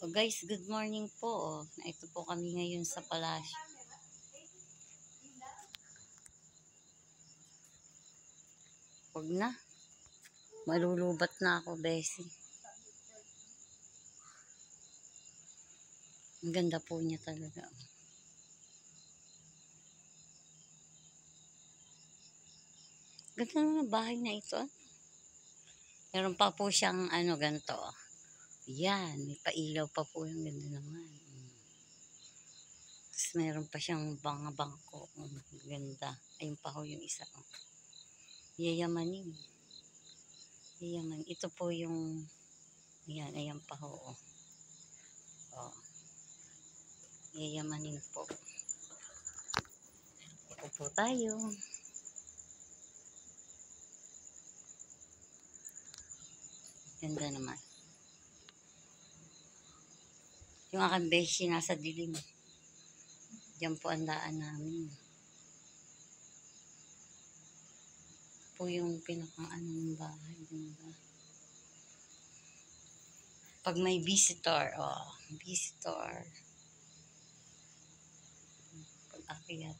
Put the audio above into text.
So guys, good morning po. Ito po kami ngayon sa palasyo. Huwag na. Malulubat na ako, Bessie. Ang ganda po niya talaga. Ganda naman ang bahay na ito. Meron pa po siyang ganito. Yan, may pailaw pa po yung ganda naman. Tapos meron pa siyang bangko. Ganda. Ayun pa ho yung isa. Yayamanin. Yayaman. Ito po yung yan, ayan pa ho. Oh. Yayamanin po. Ito po tayo. Ganda naman. Yung aking beshi nasa dilim. Diyan po ang daan namin. Po yung pinakang ng bahay. Ganda. Pag may visitor, visitor. Pag akyat.